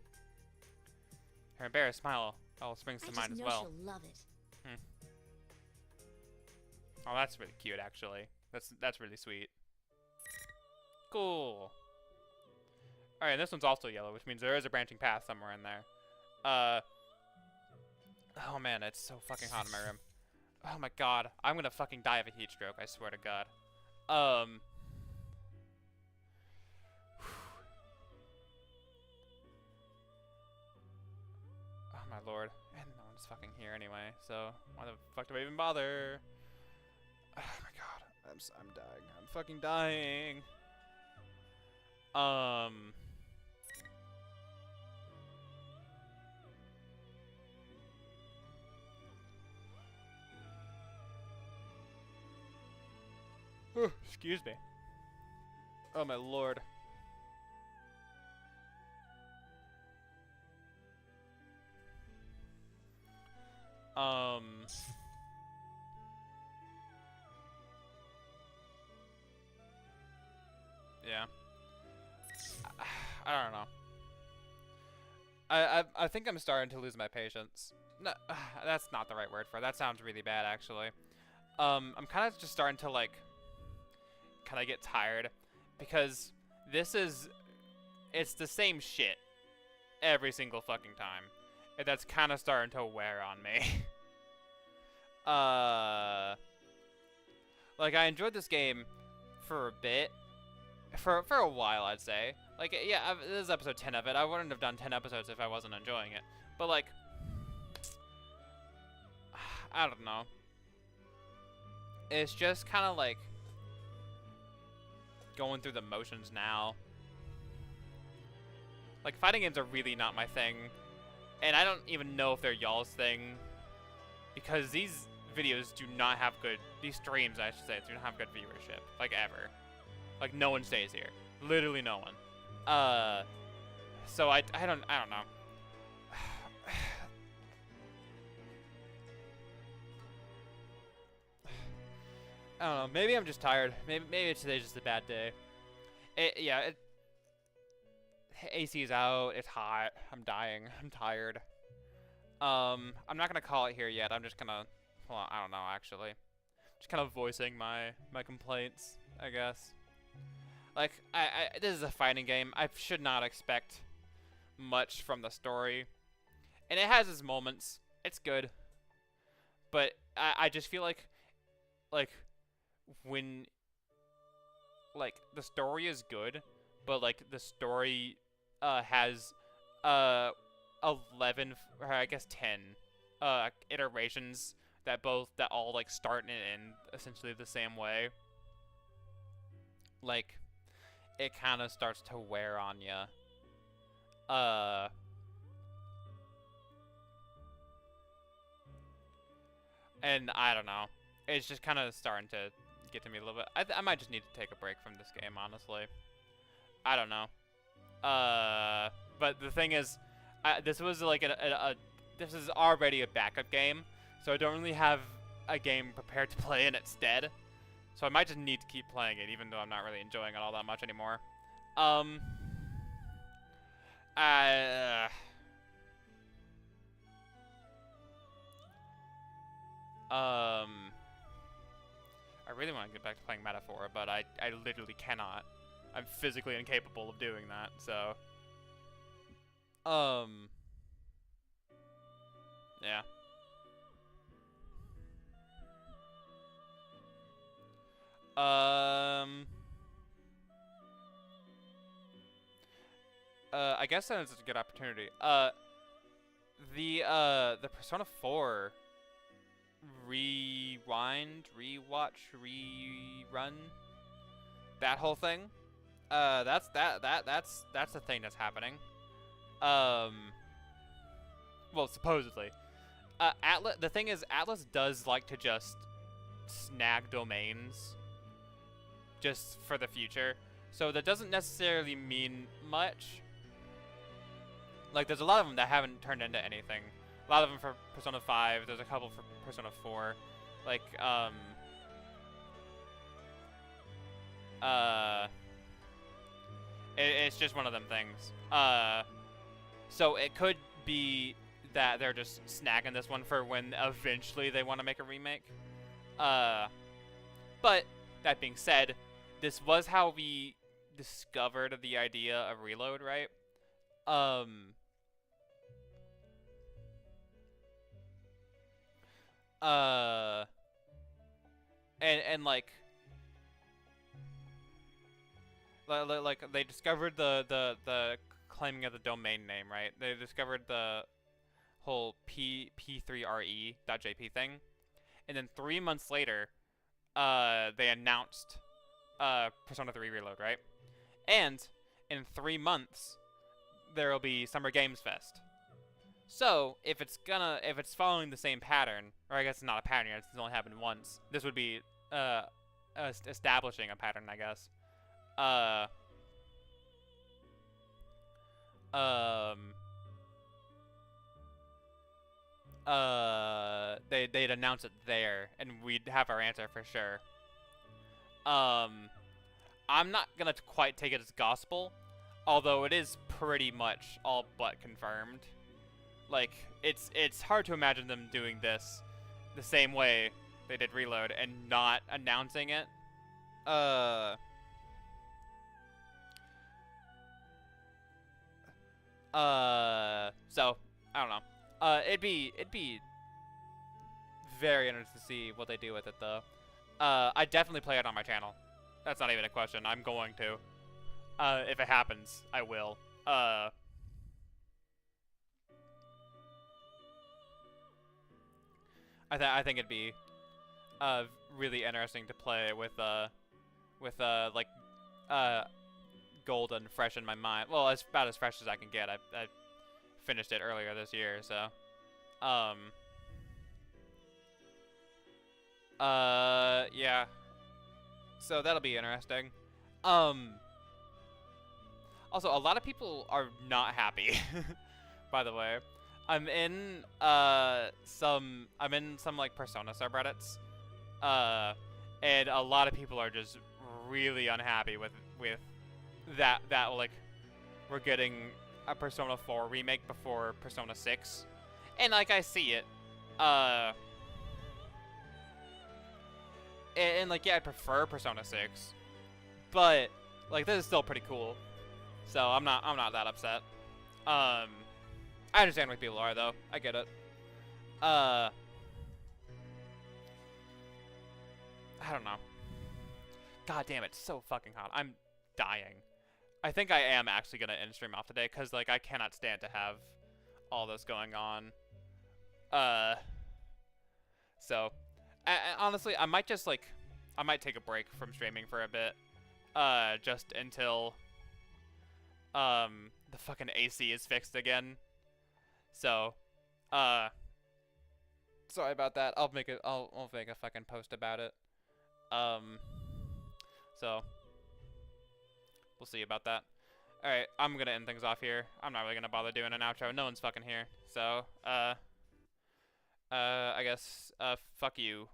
Her embarrassed smile all springs to mind as well. She'll love it. Oh, that's really cute, actually. That's really sweet. Cool. Alright, and this one's also yellow, which means there is a branching path somewhere in there. Oh man, it's so fucking hot in my room. Oh my god, I'm gonna fucking die of a heat stroke, I swear to god. Oh my lord. And no one's fucking here anyway, so why the fuck do I even bother? Oh my god, I'm dying. I'm fucking dying. Excuse me. Oh my lord. Yeah. I don't know. I think I'm starting to lose my patience. No, that's not the right word for it. That sounds really bad, actually. I'm kind of just starting to, like, kind of get tired. Because it's the same shit every single fucking time. And that's kind of starting to wear on me. Like, I enjoyed this game for a bit. For a while, I'd say. Like, yeah, this is episode 10 of it. I wouldn't have done 10 episodes if I wasn't enjoying it. But, like, I don't know. It's just kind of, like, going through the motions now. Like, fighting games are really not my thing. And I don't even know if they're y'all's thing. Because these videos do not have good... These streams, I should say, do not have good viewership. Like, ever. Like, no one stays here. Literally no one. So I don't know. I don't know. Maybe I'm just tired. Maybe today's just a bad day. AC is out. It's hot. I'm dying. I'm tired. I'm not gonna call it here yet. I'm just gonna... Well, I don't know, actually. Just kind of voicing my complaints, I guess. Like, this is a fighting game. I should not expect much from the story. And it has its moments. It's good. But I just feel like, when, like, the story is good, but, like, the story, has, 11, or I guess 10, iterations that all, like, start and end essentially the same way. Like, it kind of starts to wear on you. And I don't know. It's just kind of starting to get to me a little bit. I might just need to take a break from this game, honestly. I don't know. But the thing is, this was like this is already a backup game, so I don't really have a game prepared to play in its stead. So I might just need to keep playing it, even though I'm not really enjoying it all that much anymore. I really want to get back to playing Metaphor, but I literally cannot. I'm physically incapable of doing that, so... Yeah. I guess that is a good opportunity. The Persona 4 rewind, rewatch, rerun, that whole thing. That's the thing that's happening. Well, supposedly. Atlas. The thing is, Atlas does like to just snag domains, just for the future. So that doesn't necessarily mean much. Like, there's a lot of them that haven't turned into anything. A lot of them for Persona 5. There's a couple for Persona 4. Like, it's just one of them things. So it could be that they're just snagging this one for when eventually they want to make a remake. But that being said, this was how we discovered the idea of reload, right? And like they discovered the claiming of the domain name, right? They discovered the whole p3re.jp thing, and then 3 months later, they announced Persona 3 Reload, right? And in 3 months, there will be Summer Games Fest. So if it's following the same pattern, or I guess it's not a pattern yet, it's only happened once. This would be establishing a pattern, I guess. They'd announce it there, and we'd have our answer for sure. I'm not gonna quite take it as gospel, although it is pretty much all but confirmed. Like, it's hard to imagine them doing this the same way they did Reload and not announcing it. So I don't know. It'd be very interesting to see what they do with it, though. I definitely play it on my channel. That's not even a question. I'm going to. If it happens, I will. I think it'd be really interesting to play with like golden fresh in my mind. Well, it's about as fresh as I can get. I finished it earlier this year, so yeah. So that'll be interesting. Also, a lot of people are not happy. By the way, I'm in some like Persona subreddits, and a lot of people are just really unhappy with that like we're getting a Persona 4 remake before Persona 6, and like I see it, and like yeah, I prefer Persona 6, but like this is still pretty cool, so I'm not that upset. I understand why people are, though. I get it. I don't know. God damn, it's so fucking hot. I'm dying. I think I am actually gonna end stream off today, because like I cannot stand to have all this going on. So honestly, I might just like take a break from streaming for a bit, just until the fucking AC is fixed again. So, sorry about that. I'll make a fucking post about it. So we'll see about that. All right, I'm gonna end things off here. I'm not really gonna bother doing an outro. No one's fucking here. So, I guess, fuck you.